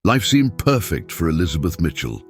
Life seemed perfect for Elizabeth Mitchell.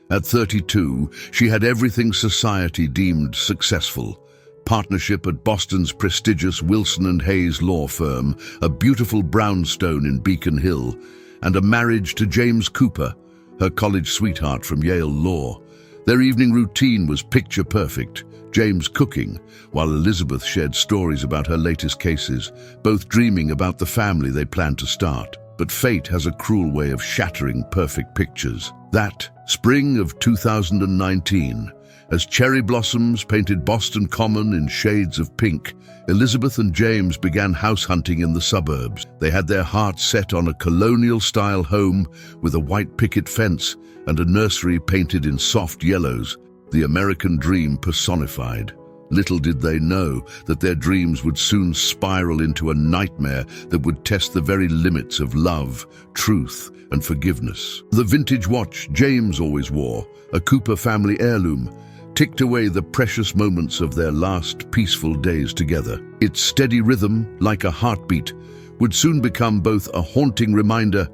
At 32, she had everything society deemed successful. Partnership at Boston's prestigious Wilson & Hayes law firm, a beautiful brownstone in Beacon Hill, and a marriage to James Cooper, her college sweetheart from Yale Law. Their evening routine was picture perfect, James cooking, while Elizabeth shared stories about her latest cases, both dreaming about the family they planned to start. But fate has a cruel way of shattering perfect pictures. That spring of 2019, as cherry blossoms painted Boston Common in shades of pink, Elizabeth and James began house hunting in the suburbs. They had their hearts set on a colonial-style home with a white picket fence and a nursery painted in soft yellows, the American dream personified. Little did they know that their dreams would soon spiral into a nightmare that would test the very limits of love, truth, and forgiveness. The vintage watch James always wore, a Cooper family heirloom, ticked away the precious moments of their last peaceful days together. Its steady rhythm, like a heartbeat, would soon become both a haunting reminder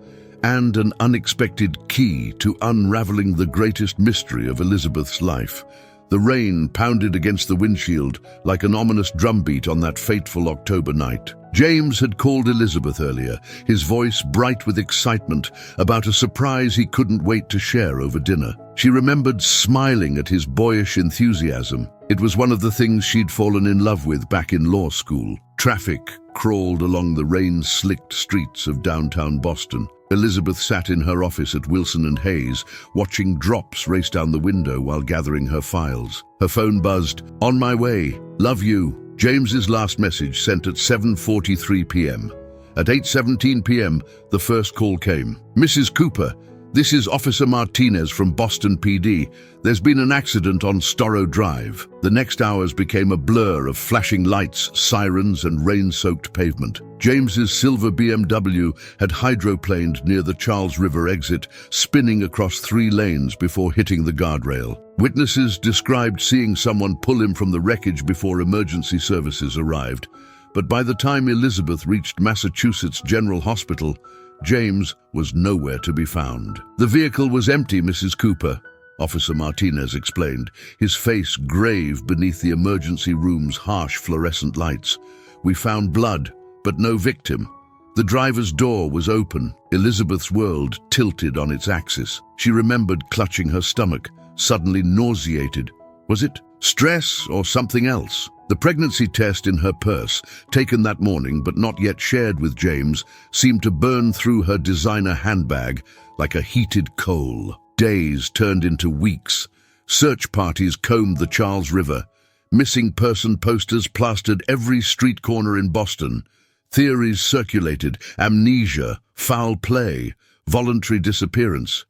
and an unexpected key to unraveling the greatest mystery of Elizabeth's life. The rain pounded against the windshield like an ominous drumbeat on that fateful October night. James had called Elizabeth earlier, his voice bright with excitement about a surprise he couldn't wait to share over dinner. She remembered smiling at his boyish enthusiasm. It was one of the things she'd fallen in love with back in law school. Traffic crawled along the rain-slicked streets of downtown Boston. Elizabeth sat in her office at Wilson & Hayes, watching drops race down the window while gathering her files. Her phone buzzed. "On my way. Love you." James's last message sent at 7:43 p.m. At 8:17 p.m., the first call came. "Mrs. Cooper, this is Officer Martinez from Boston PD. There's been an accident on Storrow Drive." The next hours became a blur of flashing lights, sirens, and rain-soaked pavement. James's silver BMW had hydroplaned near the Charles River exit, spinning across 3 lanes before hitting the guardrail. Witnesses described seeing someone pull him from the wreckage before emergency services arrived. But by the time Elizabeth reached Massachusetts General Hospital, James was nowhere to be found. "The vehicle was empty, Mrs. Cooper," Officer Martinez explained, his face grave beneath the emergency room's harsh fluorescent lights. "We found blood, but no victim. The driver's door was open." Elizabeth's world tilted on its axis. She remembered clutching her stomach, suddenly nauseated. Was it stress or something else? The pregnancy test in her purse, taken that morning but not yet shared with James, seemed to burn through her designer handbag like a heated coal. Days turned into weeks. Search parties combed the Charles River. Missing person posters plastered every street corner in Boston. Theories circulated: amnesia, foul play, voluntary disappearance.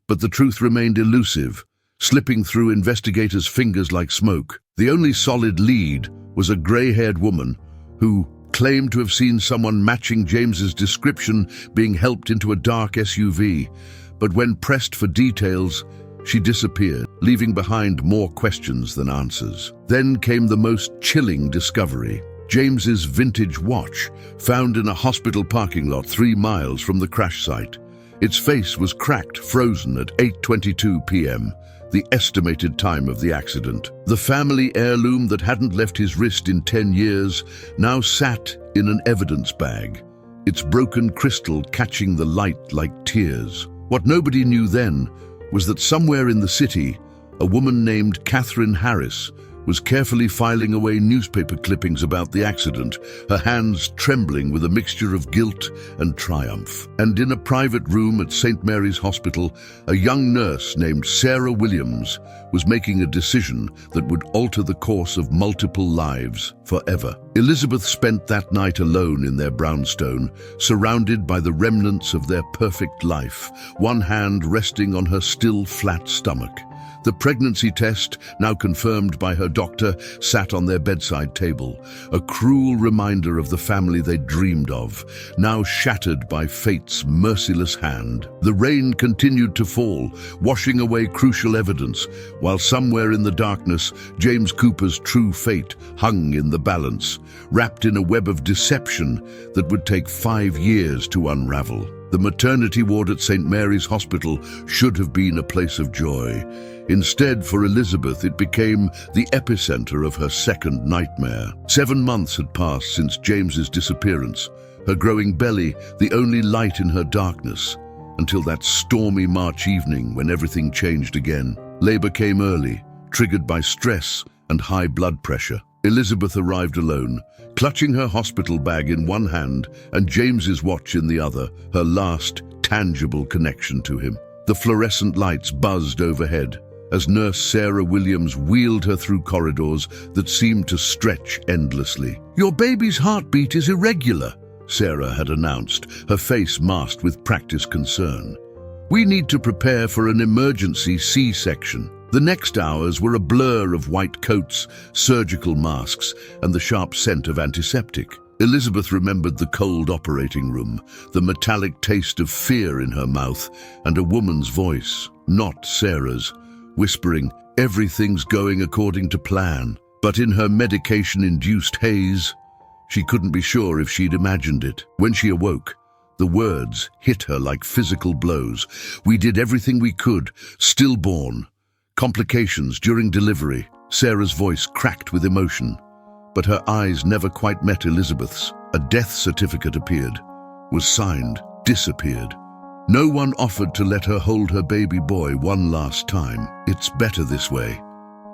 But the truth remained elusive, slipping through investigators' fingers like smoke. The only solid lead was a gray-haired woman who claimed to have seen someone matching James's description being helped into a dark SUV. But when pressed for details, she disappeared, leaving behind more questions than answers. Then came the most chilling discovery. James's vintage watch, found in a hospital parking lot 3 miles from the crash site. Its face was cracked, frozen at 8:22 p.m., the estimated time of the accident. The family heirloom that hadn't left his wrist in 10 years now sat in an evidence bag, its broken crystal catching the light like tears. What nobody knew then was that somewhere in the city, a woman named Catherine Harris was carefully filing away newspaper clippings about the accident, her hands trembling with a mixture of guilt and triumph. And in a private room at St. Mary's Hospital, a young nurse named Sarah Williams was making a decision that would alter the course of multiple lives forever. Elizabeth spent that night alone in their brownstone, surrounded by the remnants of their perfect life, one hand resting on her still flat stomach. The pregnancy test, now confirmed by her doctor, sat on their bedside table, a cruel reminder of the family they dreamed of, now shattered by fate's merciless hand. The rain continued to fall, washing away crucial evidence, while somewhere in the darkness, James Cooper's true fate hung in the balance, wrapped in a web of deception that would take 5 years to unravel. The maternity ward at St. Mary's Hospital should have been a place of joy. Instead, for Elizabeth, it became the epicenter of her second nightmare. 7 months had passed since James's disappearance, her growing belly the only light in her darkness, until that stormy March evening when everything changed again. Labor came early, triggered by stress and high blood pressure. Elizabeth arrived alone, clutching her hospital bag in one hand and James's watch in the other, her last tangible connection to him. The fluorescent lights buzzed overhead as Nurse Sarah Williams wheeled her through corridors that seemed to stretch endlessly. "Your baby's heartbeat is irregular," Sarah had announced, her face masked with practiced concern. "We need to prepare for an emergency C-section." The next hours were a blur of white coats, surgical masks, and the sharp scent of antiseptic. Elizabeth remembered the cold operating room, the metallic taste of fear in her mouth, and a woman's voice, not Sarah's, whispering, "Everything's going according to plan." But in her medication-induced haze, she couldn't be sure if she'd imagined it. When she awoke, the words hit her like physical blows. "We did everything we could, stillborn. Complications during delivery." Sarah's voice cracked with emotion, but her eyes never quite met Elizabeth's. A death certificate appeared, was signed, disappeared. No one offered to let her hold her baby boy one last time. "It's better this way,"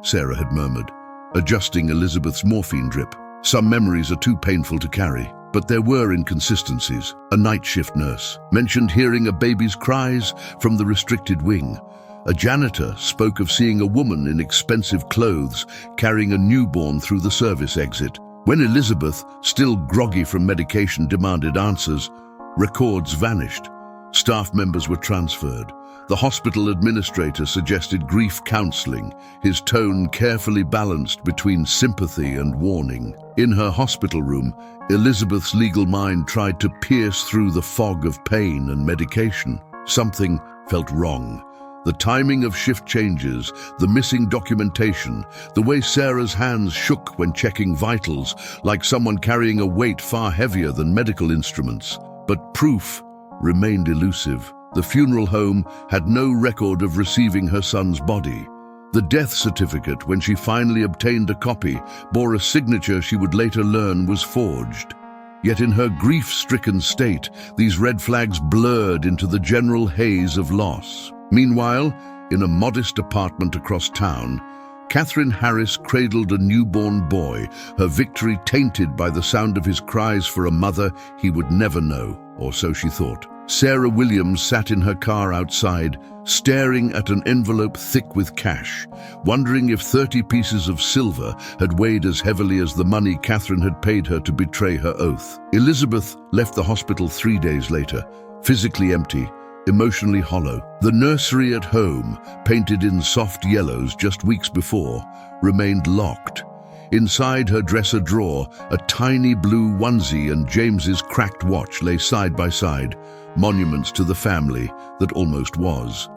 Sarah had murmured, adjusting Elizabeth's morphine drip. Some memories are too painful to carry, but there were inconsistencies. A night shift nurse mentioned hearing a baby's cries from the restricted wing. A janitor spoke of seeing a woman in expensive clothes carrying a newborn through the service exit. When Elizabeth, still groggy from medication, demanded answers, records vanished. Staff members were transferred. The hospital administrator suggested grief counseling, his tone carefully balanced between sympathy and warning. In her hospital room, Elizabeth's legal mind tried to pierce through the fog of pain and medication. Something felt wrong. The timing of shift changes, the missing documentation, the way Sarah's hands shook when checking vitals, like someone carrying a weight far heavier than medical instruments. But proof remained elusive. The funeral home had no record of receiving her son's body. The death certificate, when she finally obtained a copy, bore a signature she would later learn was forged. Yet in her grief-stricken state, these red flags blurred into the general haze of loss. Meanwhile, in a modest apartment across town, Catherine Harris cradled a newborn boy, her victory tainted by the sound of his cries for a mother he would never know, or so she thought. Sarah Williams sat in her car outside, staring at an envelope thick with cash, wondering if 30 pieces of silver had weighed as heavily as the money Catherine had paid her to betray her oath. Elizabeth left the hospital 3 days later, physically empty, emotionally hollow. The nursery at home, painted in soft yellows just weeks before, remained locked. Inside her dresser drawer, a tiny blue onesie and James's cracked watch lay side by side, monuments to the family that almost was.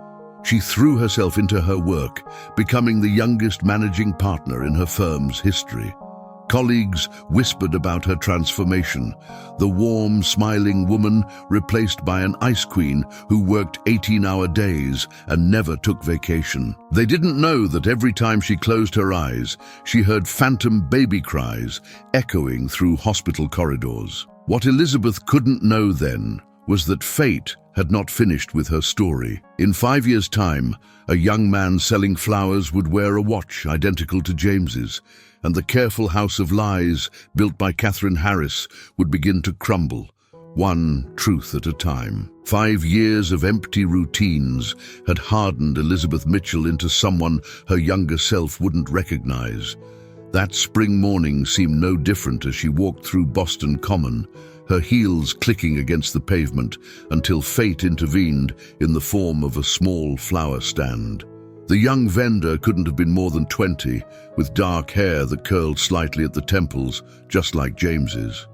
She threw herself into her work, becoming the youngest managing partner in her firm's history. Colleagues whispered about her transformation, the warm, smiling woman replaced by an ice queen who worked 18-hour days and never took vacation. They didn't know that every time she closed her eyes, she heard phantom baby cries echoing through hospital corridors. What Elizabeth couldn't know then was that fate had not finished with her story. In 5 years' time, a young man selling flowers would wear a watch identical to James's, and the careful house of lies built by Catherine Harris would begin to crumble, one truth at a time. 5 years of empty routines had hardened Elizabeth Mitchell into someone her younger self wouldn't recognize. That spring morning seemed no different as she walked through Boston Common, her heels clicking against the pavement, until fate intervened in the form of a small flower stand. The young vendor couldn't have been more than 20, with dark hair that curled slightly at the temples, just like James's.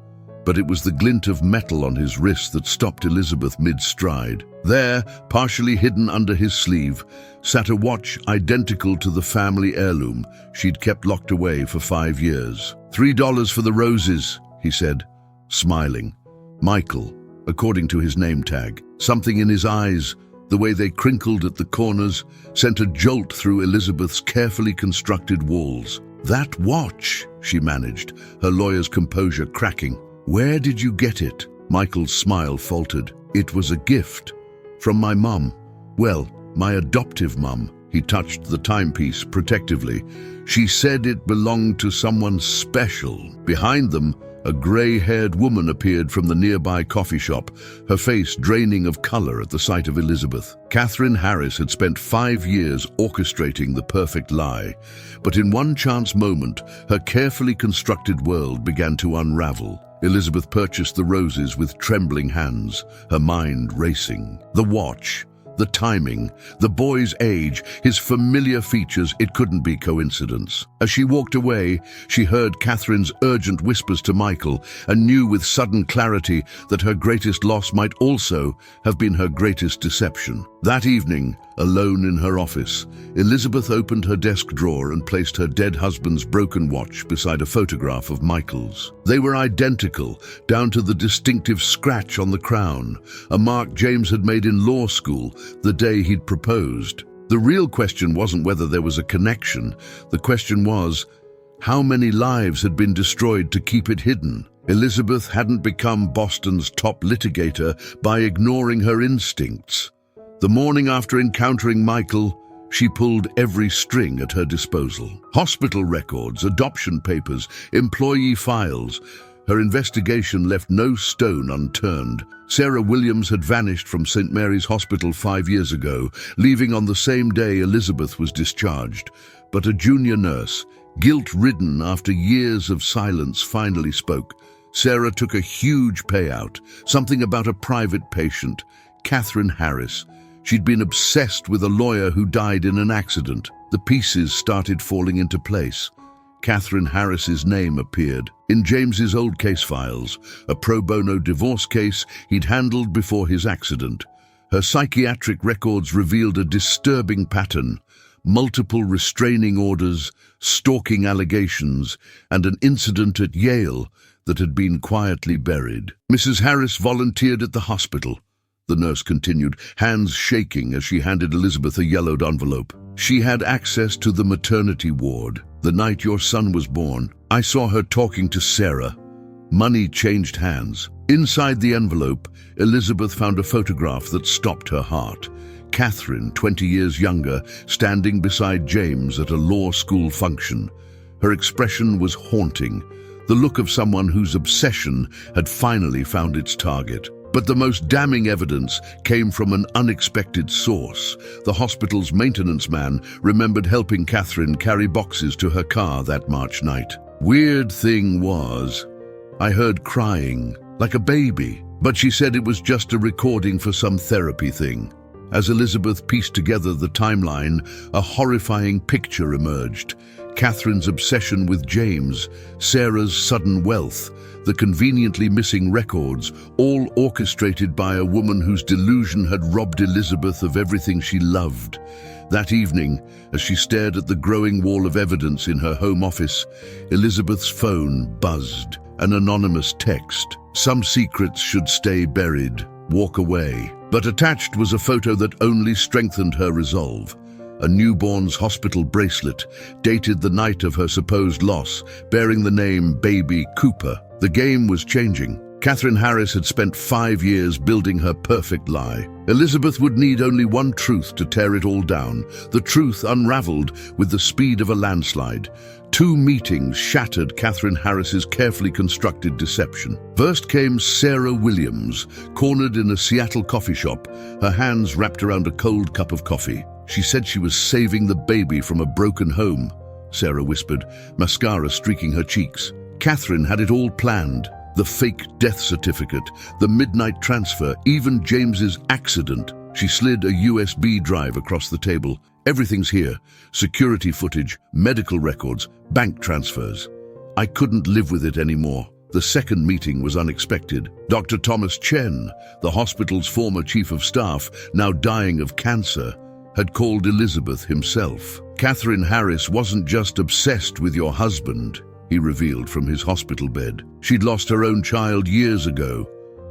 But it was the glint of metal on his wrist that stopped Elizabeth mid-stride. There, partially hidden under his sleeve, sat a watch identical to the family heirloom she'd kept locked away for 5 years. $3 for the roses, he said, smiling. Michael, according to his name tag. Something in his eyes, the way they crinkled at the corners, sent a jolt through Elizabeth's carefully constructed walls. "That watch," she managed, her lawyer's composure cracking. "Where did you get it?" Michael's smile faltered. "It was a gift. From my mum. Well, my adoptive mum." He touched the timepiece protectively. "She said it belonged to someone special." Behind them, a grey-haired woman appeared from the nearby coffee shop, her face draining of color at the sight of Elizabeth. Catherine Harris had spent 5 years orchestrating the perfect lie, but in one chance moment, her carefully constructed world began to unravel. Elizabeth purchased the roses with trembling hands, her mind racing. The watch, the timing, the boy's age, his familiar features, it couldn't be coincidence. As she walked away, she heard Catherine's urgent whispers to Michael and knew with sudden clarity that her greatest loss might also have been her greatest deception. That evening, alone in her office, Elizabeth opened her desk drawer and placed her dead husband's broken watch beside a photograph of Michael's. They were identical, down to the distinctive scratch on the crown, a mark James had made in law school the day he'd proposed. The real question wasn't whether there was a connection. The question was, how many lives had been destroyed to keep it hidden? Elizabeth hadn't become Boston's top litigator by ignoring her instincts. The morning after encountering Michael, she pulled every string at her disposal. Hospital records, adoption papers, employee files. Her investigation left no stone unturned. Sarah Williams had vanished from St. Mary's Hospital 5 years ago, leaving on the same day Elizabeth was discharged. But a junior nurse, guilt-ridden after years of silence, finally spoke. Sarah took a huge payout, something about a private patient, Catherine Harris. She'd been obsessed with a lawyer who died in an accident. The pieces started falling into place. Catherine Harris's name appeared in James's old case files, a pro bono divorce case he'd handled before his accident. Her psychiatric records revealed a disturbing pattern: multiple restraining orders, stalking allegations, and an incident at Yale that had been quietly buried. Mrs. Harris volunteered at the hospital, the nurse continued, hands shaking as she handed Elizabeth a yellowed envelope. "She had access to the maternity ward the night your son was born. I saw her talking to Sarah. Money changed hands." Inside the envelope, Elizabeth found a photograph that stopped her heart. Catherine, 20 years younger, standing beside James at a law school function. Her expression was haunting, the look of someone whose obsession had finally found its target. But the most damning evidence came from an unexpected source. The hospital's maintenance man remembered helping Catherine carry boxes to her car that March night. "Weird thing was, I heard crying, like a baby, but she said it was just a recording for some therapy thing." As Elizabeth pieced together the timeline, a horrifying picture emerged. Catherine's obsession with James, Sarah's sudden wealth, the conveniently missing records, all orchestrated by a woman whose delusion had robbed Elizabeth of everything she loved. That evening, as she stared at the growing wall of evidence in her home office, Elizabeth's phone buzzed. An anonymous text: "Some secrets should stay buried. Walk away." But attached was a photo that only strengthened her resolve. A newborn's hospital bracelet, dated the night of her supposed loss, bearing the name Baby Cooper. The game was changing. Catherine Harris had spent 5 years building her perfect lie. Elizabeth would need only one truth to tear it all down. The truth unraveled with the speed of a landslide. 2 meetings shattered Catherine Harris's carefully constructed deception. First came Sarah Williams, cornered in a Seattle coffee shop, her hands wrapped around a cold cup of coffee. "She said she was saving the baby from a broken home," Sarah whispered, mascara streaking her cheeks. Catherine had it all planned. The fake death certificate, the midnight transfer, even James's accident. She slid a USB drive across the table. "Everything's here. Security footage, medical records, bank transfers." I couldn't live with it anymore. The second meeting was unexpected. Dr. Thomas Chen, the hospital's former chief of staff, now dying of cancer, had called Elizabeth himself. "Catherine Harris wasn't just obsessed with your husband," he revealed from his hospital bed. "She'd lost her own child years ago.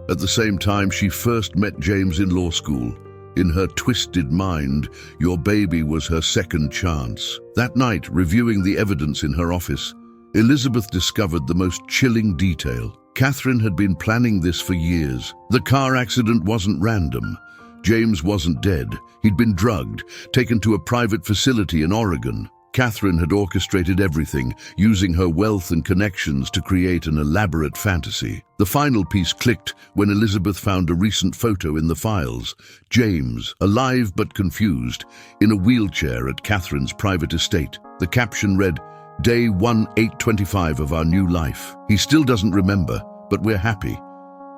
At the same time, she first met James in law school. In her twisted mind, your baby was her second chance. That night, reviewing the evidence in her office, Elizabeth discovered the most chilling detail. Catherine had been planning this for years. The car accident wasn't random. James wasn't dead. He'd been drugged, taken to a private facility in Oregon. Catherine had orchestrated everything, using her wealth and connections to create an elaborate fantasy. The final piece clicked when Elizabeth found a recent photo in the files. James, alive but confused, in a wheelchair at Catherine's private estate. The caption read, "Day 1825 of our new life. He still doesn't remember, but we're happy.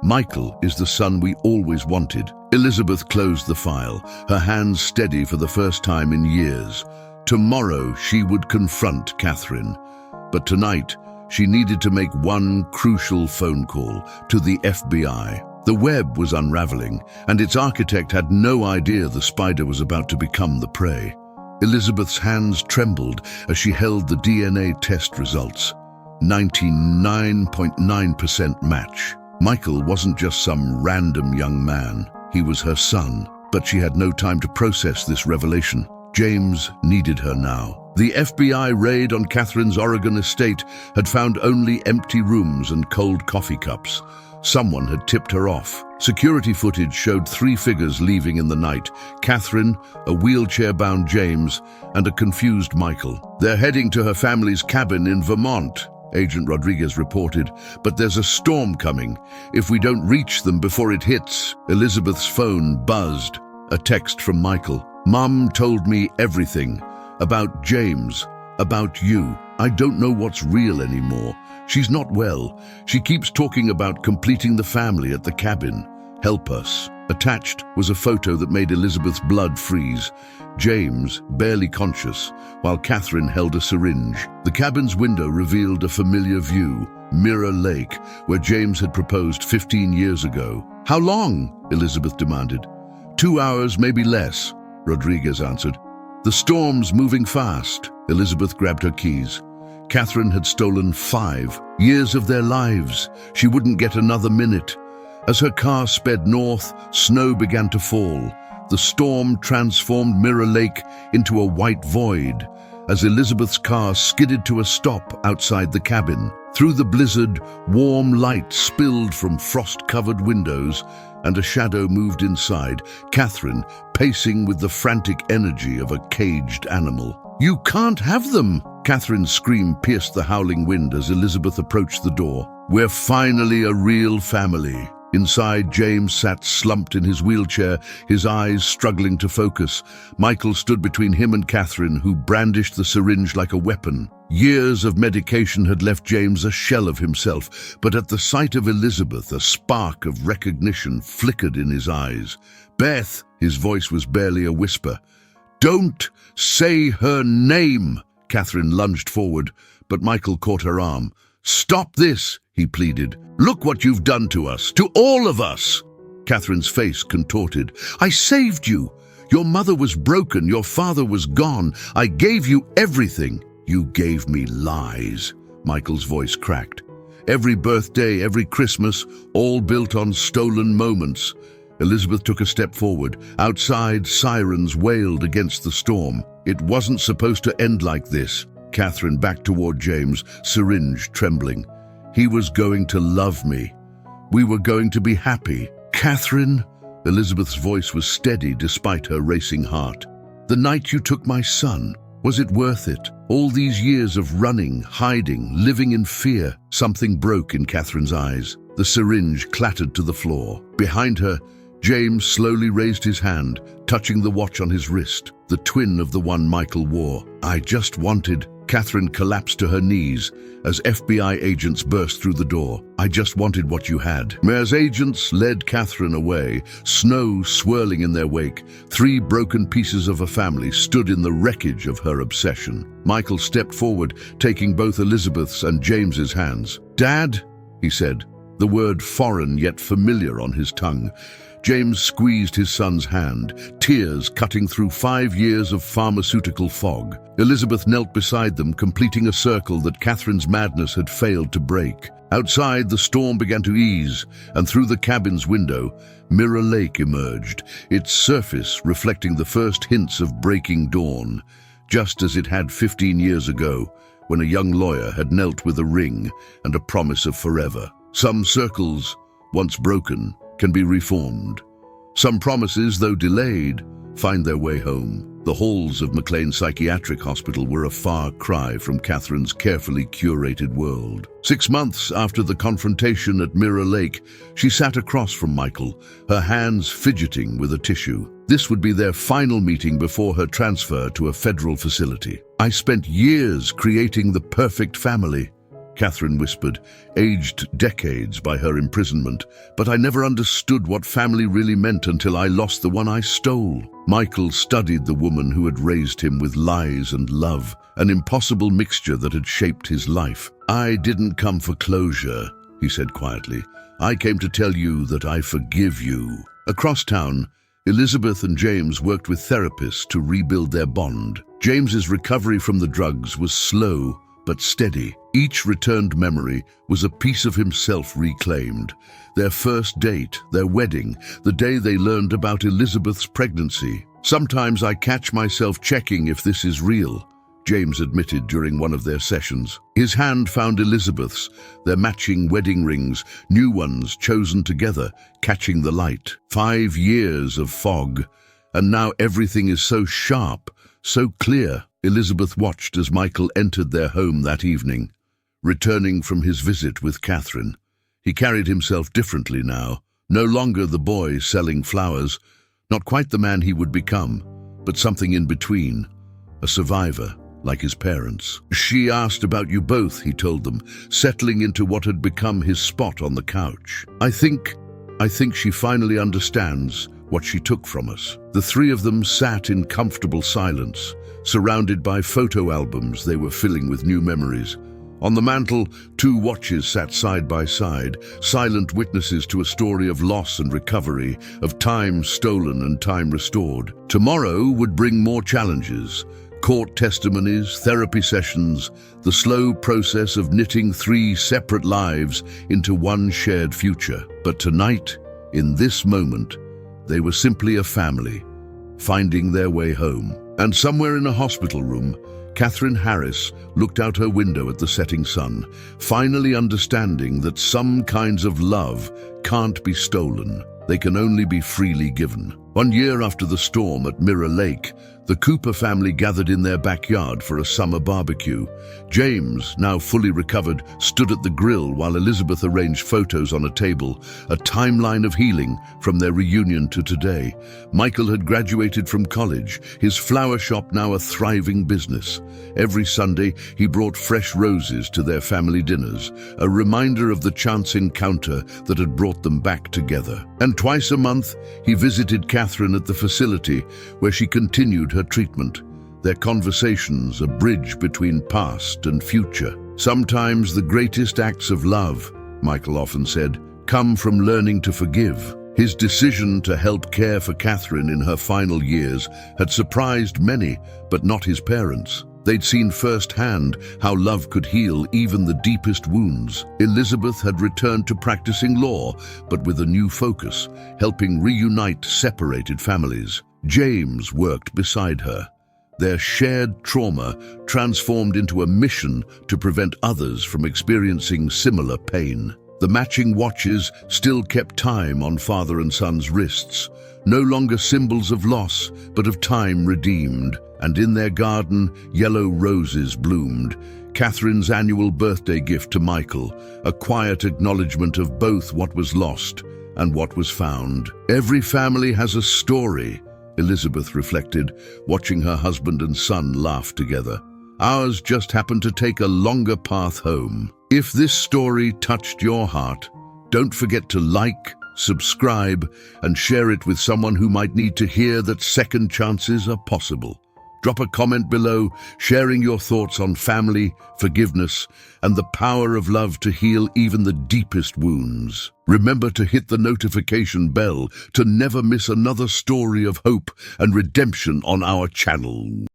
Michael is the son we always wanted." Elizabeth closed the file, her hands steady for the first time in years. Tomorrow she would confront Catherine, but tonight she needed to make one crucial phone call to the FBI. The web was unraveling, and its architect had no idea the spider was about to become the prey. Elizabeth's hands trembled as she held the DNA test results. 99.9% match. Michael wasn't just some random young man. He was her son, but she had no time to process this revelation. James needed her now. The FBI raid on Catherine's Oregon estate had found only empty rooms and cold coffee cups. Someone had tipped her off. Security footage showed 3 figures leaving in the night: Catherine, a wheelchair-bound James, and a confused Michael. "They're heading to her family's cabin in Vermont," Agent Rodriguez reported, "but there's a storm coming. If we don't reach them before it hits..." Elizabeth's phone buzzed. A text from Michael. "Mom told me everything. About James. About you. I don't know what's real anymore. She's not well. She keeps talking about completing the family at the cabin. Help us." Attached was a photo that made Elizabeth's blood freeze. James, barely conscious, while Catherine held a syringe. The cabin's window revealed a familiar view, Mirror Lake, where James had proposed 15 years ago. "How long?" Elizabeth demanded. 2 hours, maybe less," Rodriguez answered. "The storm's moving fast." Elizabeth grabbed her keys. Catherine had stolen 5 years of their lives. She wouldn't get another minute. As her car sped north, snow began to fall. The storm transformed Mirror Lake into a white void as Elizabeth's car skidded to a stop outside the cabin. Through the blizzard, warm light spilled from frost-covered windows, and a shadow moved inside, Catherine pacing with the frantic energy of a caged animal. "You can't have them!" Catherine's scream pierced the howling wind as Elizabeth approached the door. "We're finally a real family." Inside, James sat slumped in his wheelchair, his eyes struggling to focus. Michael stood between him and Catherine, who brandished the syringe like a weapon. Years of medication had left James a shell of himself, but at the sight of Elizabeth, a spark of recognition flickered in his eyes. "Beth," his voice was barely a whisper. "Don't say her name!" Catherine lunged forward, but Michael caught her arm. "Stop this," he pleaded. "Look what you've done to us, to all of us." Catherine's face contorted. "I saved you. Your mother was broken, your father was gone. I gave you everything." "You gave me lies," Michael's voice cracked. "Every birthday, every Christmas, all built on stolen moments." Elizabeth took a step forward. Outside, sirens wailed against the storm. "It wasn't supposed to end like this." Catherine backed toward James, syringe trembling. "He was going to love me. We were going to be happy." "Catherine," Elizabeth's voice was steady despite her racing heart. "The night you took my son, was it worth it? All these years of running, hiding, living in fear." Something broke in Catherine's eyes. The syringe clattered to the floor. Behind her, James slowly raised his hand, touching the watch on his wrist, the twin of the one Michael wore. "I just wanted..." Catherine collapsed to her knees as FBI agents burst through the door. "I just wanted what you had." As agents led Catherine away, snow swirling in their wake, 3 broken pieces of a family stood in the wreckage of her obsession. Michael stepped forward, taking both Elizabeth's and James's hands. "Dad," he said, the word foreign yet familiar on his tongue. James squeezed his son's hand, tears cutting through 5 years of pharmaceutical fog. Elizabeth knelt beside them, completing a circle that Catherine's madness had failed to break. Outside, the storm began to ease, and through the cabin's window, Mirror Lake emerged, its surface reflecting the first hints of breaking dawn, just as it had 15 years ago, when a young lawyer had knelt with a ring and a promise of forever. Some circles, once broken, can be reformed. Some promises, though delayed, find their way home. The halls of McLean Psychiatric Hospital were a far cry from Catherine's carefully curated world. 6 months after the confrontation at Mirror Lake, she sat across from Michael, her hands fidgeting with a tissue. This would be their final meeting before her transfer to a federal facility. "I spent years creating the perfect family," Catherine whispered, aged decades by her imprisonment, "but I never understood what family really meant until I lost the one I stole." Michael studied the woman who had raised him with lies and love, an impossible mixture that had shaped his life. "I didn't come for closure," he said quietly. "I came to tell you that I forgive you." Across town, Elizabeth and James worked with therapists to rebuild their bond. James's recovery from the drugs was slow but steady. Each returned memory was a piece of himself reclaimed. Their first date, their wedding, the day they learned about Elizabeth's pregnancy. "Sometimes I catch myself checking if this is real," James admitted during one of their sessions. His hand found Elizabeth's, their matching wedding rings, new ones chosen together, catching the light. 5 years of fog, and now everything is so sharp, so clear. Elizabeth watched as Michael entered their home that evening, returning from his visit with Catherine. He carried himself differently now, no longer the boy selling flowers, not quite the man he would become, but something in between, a survivor, like his parents. "She asked about you both," he told them, settling into what had become his spot on the couch. I think she finally understands what she took from us." The three of them sat in comfortable silence, surrounded by photo albums they were filling with new memories. On the mantel, 2 watches sat side by side, silent witnesses to a story of loss and recovery, of time stolen and time restored. Tomorrow would bring more challenges. Court testimonies, therapy sessions, the slow process of knitting 3 separate lives into one shared future. But tonight, in this moment, they were simply a family, finding their way home. And somewhere in a hospital room, Catherine Harris looked out her window at the setting sun, finally understanding that some kinds of love can't be stolen. They can only be freely given. 1 year after the storm at Mirror Lake, the Cooper family gathered in their backyard for a summer barbecue. James, now fully recovered, stood at the grill while Elizabeth arranged photos on a table, a timeline of healing from their reunion to today. Michael had graduated from college, his flower shop now a thriving business. Every Sunday, he brought fresh roses to their family dinners, a reminder of the chance encounter that had brought them back together. And twice a month, he visited Catherine at the facility, where she continued her treatment. Their conversations, a bridge between past and future. "Sometimes the greatest acts of love," Michael often said, "come from learning to forgive." His decision to help care for Catherine in her final years had surprised many, but not his parents. They'd seen firsthand how love could heal even the deepest wounds. Elizabeth had returned to practicing law, but with a new focus, helping reunite separated families. James worked beside her. Their shared trauma transformed into a mission to prevent others from experiencing similar pain. The matching watches still kept time on father and son's wrists, no longer symbols of loss, but of time redeemed. And in their garden, yellow roses bloomed, Catherine's annual birthday gift to Michael, a quiet acknowledgement of both what was lost and what was found. "Every family has a story," Elizabeth reflected, watching her husband and son laugh together. "Ours just happened to take a longer path home." If this story touched your heart, don't forget to like, subscribe, and share it with someone who might need to hear that second chances are possible. Drop a comment below, sharing your thoughts on family, forgiveness, and the power of love to heal even the deepest wounds. Remember to hit the notification bell to never miss another story of hope and redemption on our channel.